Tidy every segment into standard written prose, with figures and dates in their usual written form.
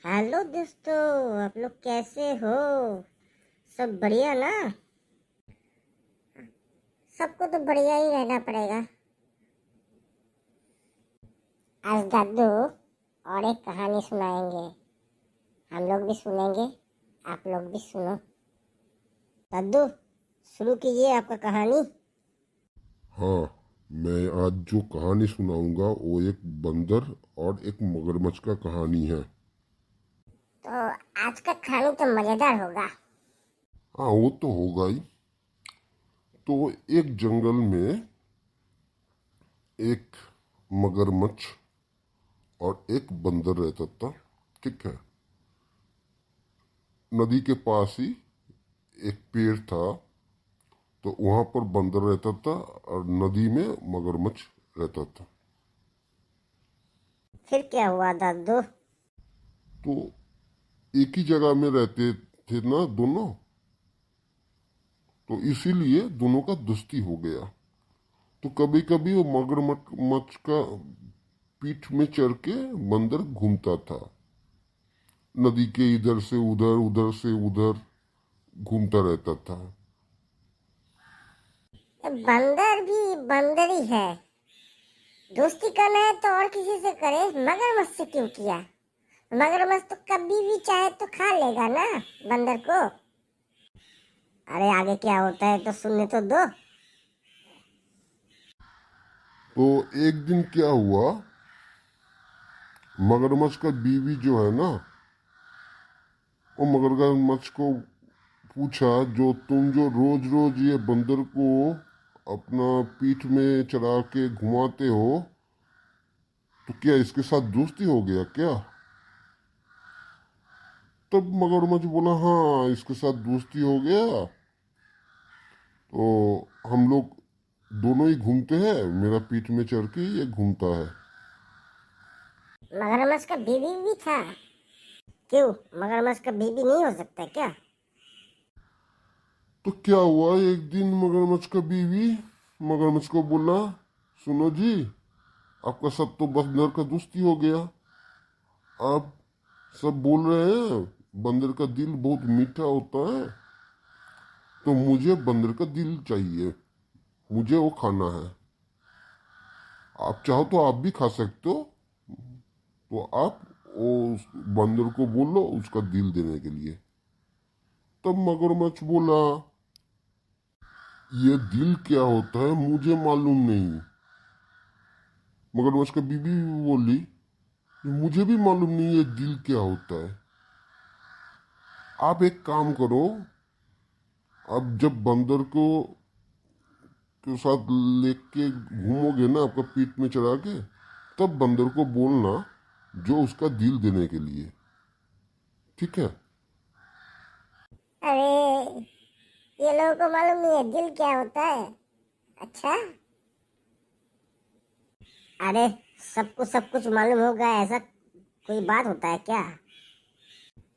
Hello दोस्तों, आप लोग कैसे हो? सब बढ़िया ना? सबको तो बढ़िया ही रहना पड़ेगा। आज दादू और एक कहानी सुनाएंगे। हम लोग भी सुनेंगे, आप लोग भी सुनो। दादू, शुरू कीजिए आपका कहानी। हाँ, मैं आज जो कहानी सुनाऊंगा वो एक बंदर और एक मगरमच्छ का कहानी है। तो आज का कहानी तो मजेदार होगा। हाँ, वो तो होगा ही। तो एक जंगल में एक मगरमच्छ और एक बंदर रहता था। ठीक है। नदी के पास ही एक पेड़ था, तो वहां पर बंदर रहता था और नदी में मगरमच्छ रहता था। फिर क्या हुआ दादू? तो एक ही जगह में रहते थे ना दोनों, तो इसीलिए दोनों का दोस्ती हो गया। तो कभी कभी वो मगरमच्छ का पीठ में चढ़ के बंदर घूमता था। नदी के इधर से उधर, उधर से उधर घूमता रहता था। बंदर भी बंदर ही है। दोस्ती करना है तो और किसी से करे, मगरमच्छ से क्यों किया? मगरमच्छ तो कभी भी चाहे तो खा लेगा ना बंदर को। अरे आगे क्या होता है तो सुनने तो दो। तो एक दिन क्या हुआ, मगरमच्छ का बीवी जो है ना, वो मगरमच्छ को पूछा, जो तुम जो रोज रोज ये बंदर को अपना पीठ में चढ़ा के घुमाते हो, तो क्या इसके साथ दोस्ती हो गया क्या? तब मगरमच्छ बोला, हाँ, इसके साथ दोस्ती हो गया। तो हम लोग दोनों ही घूमते हैं, मेरा पीठ में चढ़ के ये घूमता है। मगरमच्छ का बीवी भी था? क्यों, मगरमच्छ का बीवी नहीं हो सकता क्या? तो क्या हुआ, एक दिन मगरमच्छ का बीवी मगरमच्छ को बोला, सुनो जी, आपका सब तो बंदर का दोस्ती हो गया। आप सब बोल रहे हैं बंदर का दिल बहुत मीठा होता है, तो मुझे बंदर का दिल चाहिए, मुझे वो खाना है। आप चाहो तो आप भी खा सकते हो। तो आप वो उस बंदर को बोलो उसका दिल देने के लिए। तब मगरमच्छ बोला, ये दिल क्या होता है मुझे मालूम नहीं। मगरमच्छ का बीबी भी बोली, मुझे भी मालूम नहीं ये दिल क्या होता है। आप एक काम करो, आप जब बंदर को के साथ लेके घूमोगे ना, आपका पीठ में चढ़ा के, तब बंदर को बोलना जो उसका दिल देने के लिए। ठीक है। अरे, ये लोगों को मालूम नहीं है दिल क्या होता है। अच्छा। अरे, सबको सब कुछ मालूम होगा ऐसा कोई बात होता है क्या?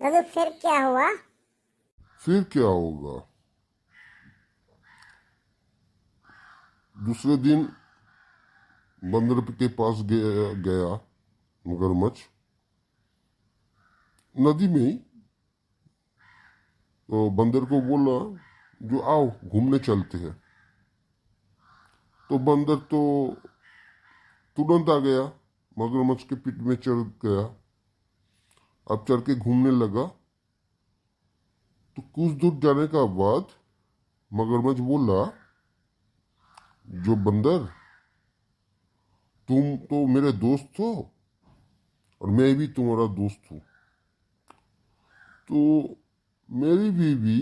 दादू फिर क्या हुआ? फिर क्या होगा, दूसरे दिन बंदर के पास गया मगरमच्छ, नदी में ही। तो बंदर को बोला, जो आओ घूमने चलते हैं। तो बंदर तो तुरंत आ गया, मगरमच्छ के पीठ में चढ़ गया। अब चढ़ के घूमने लगा। तो कुछ दूर जाने का बाद मगरमच्छ बोला, जो बंदर, तुम तो मेरे दोस्त हो और मैं भी तुम्हारा दोस्त हूँ, तो मेरी बीवी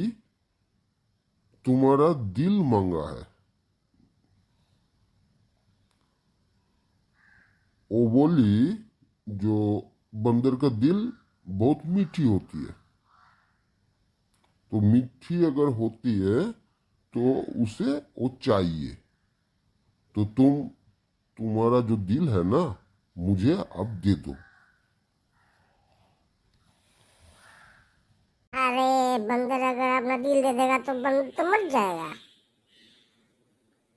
तुम्हारा दिल मांगा है। वो बोली, जो बंदर का दिल बहुत मीठी होती है, तो मीठी अगर होती है तो उसे वो चाहिए। तो तुम्हारा जो दिल है ना, मुझे अब दे दो। अरे, बंदर अगर अपना दिल दे देगा तो बंदर तो मर जाएगा।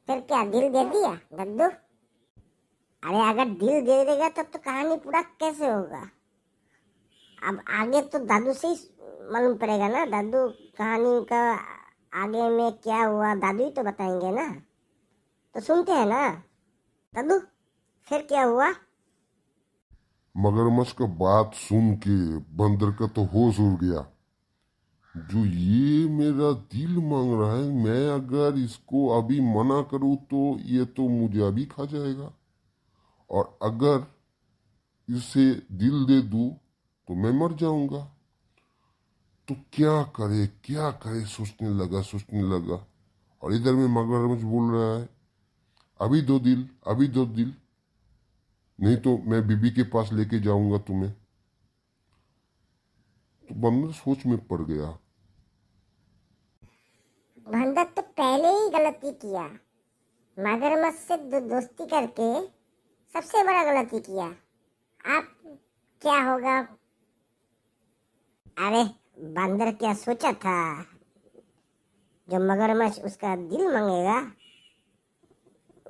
फिर क्या दिल दे दिया दद्दू? अरे अगर दिल दे देगा तब तो कहानी पूरा कैसे होगा? अब आगे तो दादू से ही मालूम पड़ेगा ना, दादू कहानी का आगे में क्या हुआ दादू ही तो बताएंगे ना, तो सुनते हैं ना दादू, फिर क्या हुआ? मगरमच्छ का बात सुन के बंदर का तो होश उड़ गया। जो ये मेरा दिल मांग रहा है, मैं अगर इसको अभी मना करूं तो ये तो मुझे अभी खा जाएगा, और अगर इसे दिल दे दूं तो मैं मर जाऊंगा। तो क्या करे सोचने लगा। और इधर में मगरमच्छ बोल रहा है, अभी दो दिल, अभी दो दिल, नहीं तो मैं बीबी के पास लेके जाऊंगा तुम्हें। तो बंदर सोच में पड़ गया। बंदर तो पहले ही गलती किया, मगरमच्छ से दोस्ती करके सबसे बड़ा गलती किया। अब क्या होगा? अरे बंदर क्या सोचा था, जो मगरमच्छ उसका दिल मांगेगा,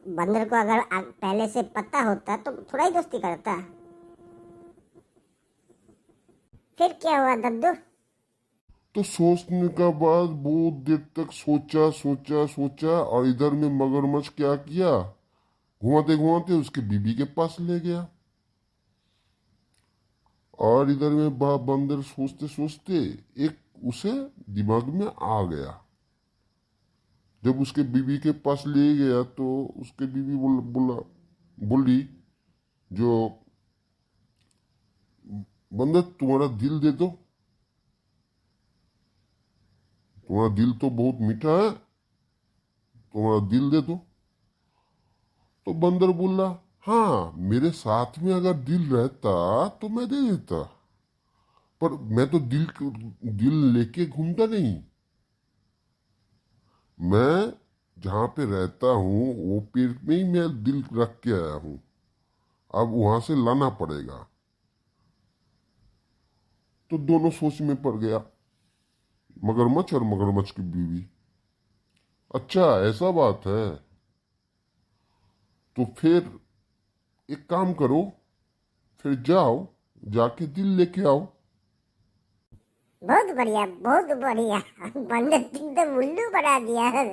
बंदर को अगर पहले से पता होता तो थोड़ा ही दोस्ती करता। फिर क्या हुआ दद्दू? तो सोचने का बाद बहुत देर तक सोचा, और इधर में मगरमच्छ क्या किया, घुमाते घुमाते उसके बीबी के पास ले गया। और इधर में बंदर सोचते सोचते एक उसे दिमाग में आ गया। जब उसके बीबी के पास ले गया तो उसके बीबी बोली, जो बंदर तुम्हारा दिल दे दो, तुम्हारा दिल तो बहुत मीठा है, तुम्हारा दिल दे दो। तो बंदर बोला, हाँ मेरे साथ में अगर दिल रहता तो मैं दे देता, पर मैं तो दिल लेके घूमता नहीं। मैं जहाँ पे रहता हूँ वो पेड़ में ही मैं दिल रख के आया हूँ, अब वहां से लाना पड़ेगा। तो दोनों सोच में पड़ गया, मगरमच्छ और मगरमच्छ की बीवी। अच्छा ऐसा बात है, तो फिर एक काम करो, फिर जाओ, जाके दिल लेके आओ। बहुत बढ़िया, बहुत बढ़िया। बंदर एकदम उल्लू बना दिया है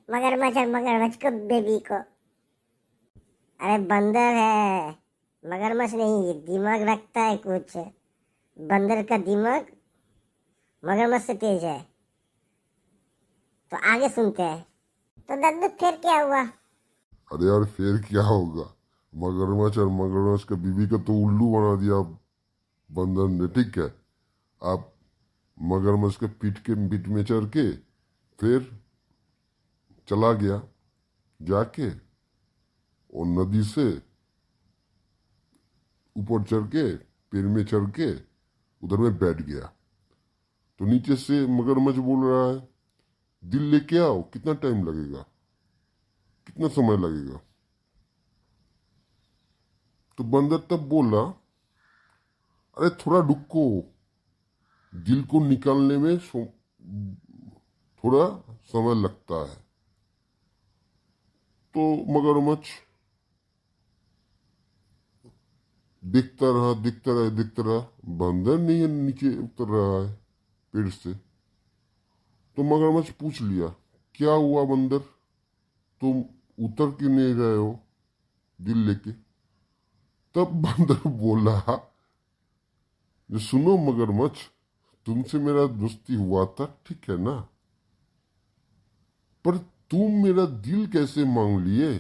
मगरमच्छ और मगरमच्छ को, बेबी को। अरे बंदर है, मगरमच्छ नहीं, दिमाग रखता है कुछ। बंदर का दिमाग मगरमच्छ से तेज है। तो आगे सुनते हैं। तो दद्दू फिर क्या हुआ? अरे यार फिर क्या होगा, मगरमच्छ और मगरमच्छ का बीवी का तो उल्लू बना दिया बंदर ने, ठीक है। आप मगरमच्छ के पीठ में चढ़ के फिर चला गया, जाके और नदी से ऊपर चढ़ के, पेड़ में चढ़ के उधर में बैठ गया। तो नीचे से मगरमच्छ बोल रहा है, दिल लेके आओ, कितना टाइम लगेगा, कितना समय लगेगा। तो बंदर तब बोला, अरे थोड़ा रुको, दिल को निकालने में थोड़ा समय लगता है। तो मगरमच्छ दिखता रहा, बंदर नहीं नीचे उतर रहा है पेड़ से। तो मगरमच्छ पूछ लिया, क्या हुआ बंदर, तुम उतर क्यों नहीं रहे हो दिल लेके? तब बंदर बोला, जो सुनो मगरमच्छ, तुमसे मेरा दोस्ती हुआ था, ठीक है ना, पर तुम मेरा दिल कैसे मांग लिए?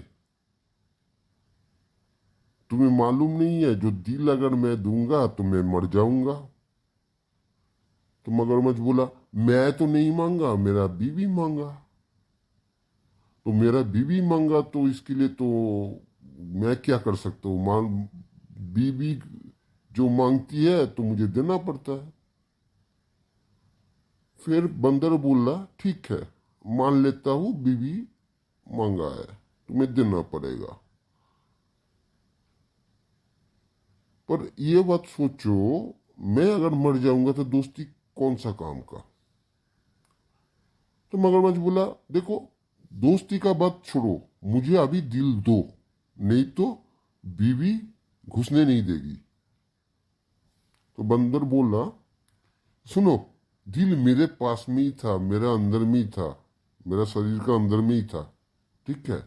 तुम्हें मालूम नहीं है, जो दिल अगर मैं दूंगा तो मैं मर जाऊंगा। तो मगरमच्छ बोला, मैं तो नहीं मांगा, मेरा बीवी मांगा। तो मेरा बीवी मांगा तो इसके लिए तो मैं क्या कर सकता हूँ, बीवी जो मांगती है तो मुझे देना पड़ता है। फिर बंदर बोला, ठीक है मान लेता हूँ, बीवी मांगा है, तुम्हें देना पड़ेगा। पर ये बात सोचो, मैं अगर मर जाऊंगा तो दोस्ती कौन सा काम का। तो मगरमच्छ बोला, देखो दोस्ती का बात छोड़ो, मुझे अभी दिल दो, नहीं तो बीवी घुसने नहीं देगी। तो बंदर बोला, सुनो, दिल मेरे पास में ही था, मेरा अंदर में ही था, मेरा शरीर का अंदर में ही था, ठीक है।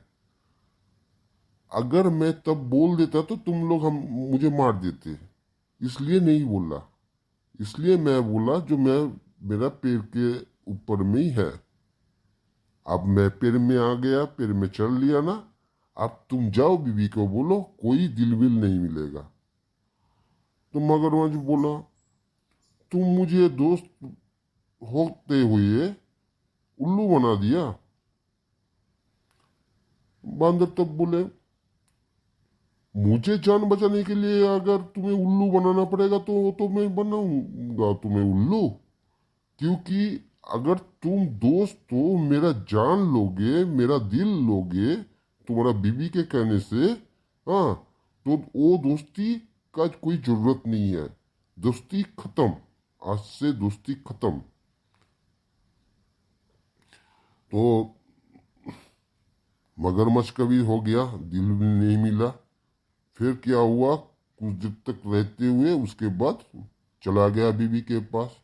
अगर मैं तब बोल देता तो तुम लोग हम मुझे मार देते, इसलिए नहीं बोला। इसलिए मैं बोला जो मैं मेरा पैर के ऊपर में ही है। अब मैं पैर में आ गया, पैर में चढ़ लिया ना। अब तुम जाओ बीवी को बोलो कोई दिल विल नहीं मिलेगा। तो मगरमच्छ बोला, तुम मुझे दोस्त होते हुए उल्लू बना दिया। बंदर तब बोले, मुझे जान बचाने के लिए अगर तुम्हें उल्लू बनाना पड़ेगा तो मैं बनाऊंगा तुम्हें उल्लू, क्योंकि अगर तुम दोस्त तो मेरा जान लोगे, मेरा दिल लोगे तुम्हारा बीवी के कहने से, हाँ, तो वो दोस्ती का कोई जरूरत नहीं है। दोस्ती खत्म, आज से दोस्ती खत्म। तो मगरमच्छ का भी हो गया, दिल भी नहीं मिला। फिर क्या हुआ, कुछ देर तक रहते हुए उसके बाद चला गया बीवी के पास।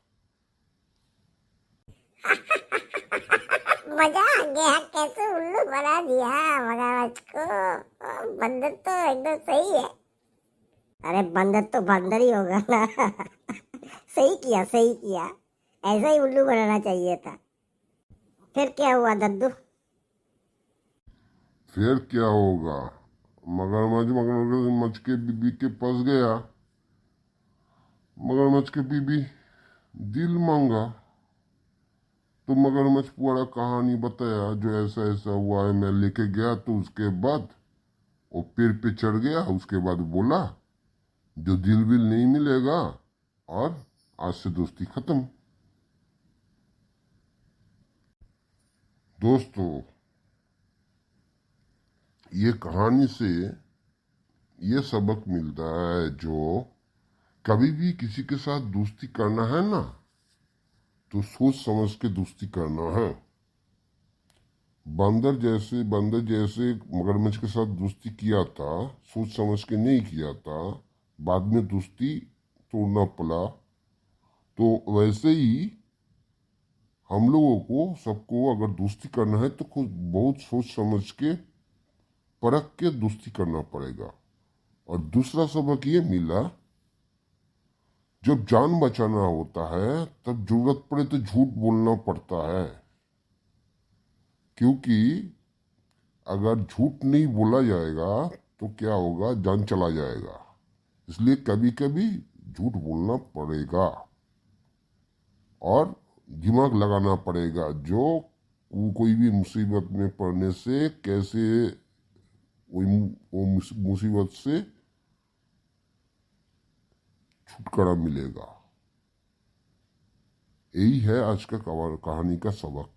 मजा आ गया, कैसे उल्लू बना दिया मगरमच्छ को। बंदर तो एकदम सही है। अरे बंदर तो बंदर ही होगा ना। सही किया, सही किया, ऐसा ही उल्लू बनाना चाहिए था। फिर क्या हुआ दद्दू? फिर क्या होगा, मगरमच्छ के बीबी के पास गया। मगरमच्छ के बीबी दिल मांगा, तो मगरमच्छ पूरा कहानी बताया, जो ऐसा ऐसा हुआ है, मैं लेके गया तो उसके बाद वो पेड़ पे चढ़ गया। उसके बाद बोला जो दिल विल नहीं मिलेगा, और आज से दोस्ती खत्म। दोस्तों, ये कहानी से ये सबक मिलता है, जो कभी भी किसी के साथ दोस्ती करना है ना, तो सोच समझ के दोस्ती करना है। बंदर जैसे मगरमच्छ के साथ दोस्ती किया था, सोच समझ के नहीं किया था, बाद में दोस्ती तोड़ना पड़ा। तो वैसे ही हम लोगों को, सबको अगर दोस्ती करना है तो खुद बहुत सोच समझ के, परख के दोस्ती करना पड़ेगा। और दूसरा सबक ये मिला, जब जान बचाना होता है तब जरूरत पड़े तो झूठ बोलना पड़ता है, क्योंकि अगर झूठ नहीं बोला जाएगा तो क्या होगा, जान चला जाएगा। इसलिए कभी कभी झूठ बोलना पड़ेगा और दिमाग लगाना पड़ेगा, जो कोई भी मुसीबत में पड़ने से कैसे वो मुसीबत से छुटकारा मिलेगा। यही है आज का कहानी का सबक।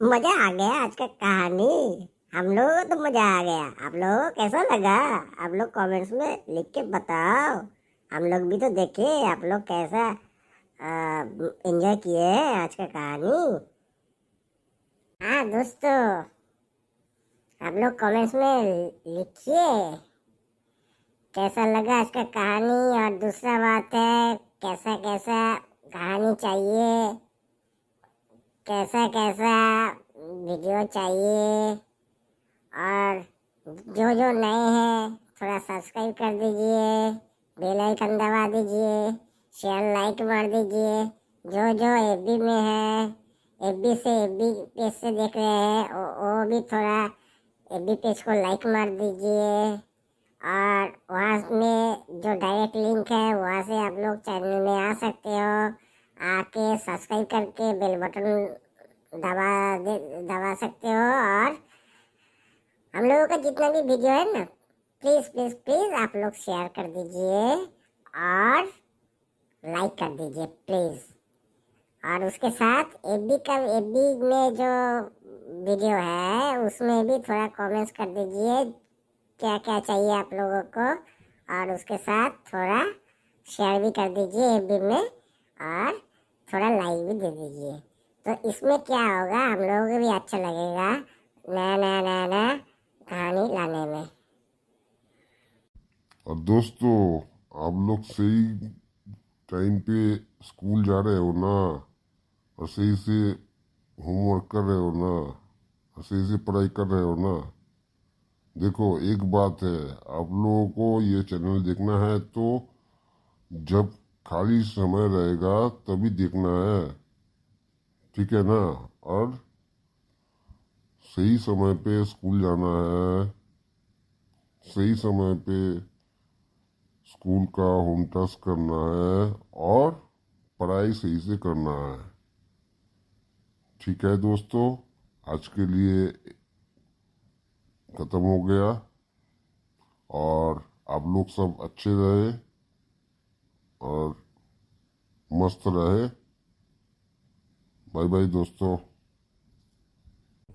मजा आ गया आज का कहानी। हम लोगों को तो मजा आ गया। आप लोगों को कैसा लगा? आप लोग कमेंट्स में लिख के बताओ। हम लोग भी तो देखे आप लोग कैसा एंजॉय किए आज का कहानी। हाँ दोस्तों, आप लोग कमेंट्स में लिखिए कैसा लगा आज का कहानी। और दूसरा बात है, कैसा कैसा कहानी चाहिए, कैसा कैसा वीडियो चाहिए। और जो जो नए हैं थोड़ा सब्सक्राइब कर दीजिए, बेल आइकन दबा दीजिए, शेयर लाइक मार दीजिए। जो जो एफबी में है, एफबी पेज से देख रहे हैं, वो भी थोड़ा एफबी पेज को लाइक मार दीजिए। और वहाँ में जो डायरेक्ट लिंक है वहाँ से आप लोग चैनल में आ सकते हो, आके सब्सक्राइब करके बेल बटन दबा सकते हो। और हम लोगों का जितना भी वीडियो है ना, प्लीज़ प्लीज़ प्लीज़ आप लोग शेयर कर दीजिए और लाइक कर दीजिए प्लीज़। और उसके साथ एफबी में जो वीडियो है उसमें भी थोड़ा कमेंट्स कर दीजिए क्या क्या चाहिए आप लोगों को। और उसके साथ थोड़ा शेयर भी कर दीजिए एफबी में, और थोड़ा लाइक भी दे दीजिए। तो इसमें क्या होगा, हम लोगों को भी अच्छा लगेगा नया नया कहानी लाने में। और दोस्तों, आप लोग सही टाइम पे स्कूल जा रहे हो ना, और सही से होमवर्क कर रहे हो ना, और सही से पढ़ाई कर रहे हो ना। देखो, एक बात है, आप लोगों को ये चैनल देखना है तो जब खाली समय रहेगा तभी देखना है, ठीक है ना। और सही समय पे स्कूल जाना है, सही समय पे स्कूल का होम टास्क करना है, और पढ़ाई सही से करना है। ठीक है दोस्तों, आज के लिए ख़त्म हो गया, और आप लोग सब अच्छे रहे और मस्त रहे। बाय बाय दोस्तों।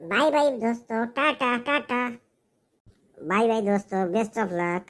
बाय बाय दोस्तों, टाटा टाटा। बाय बाय दोस्तों, बेस्ट ऑफ लक।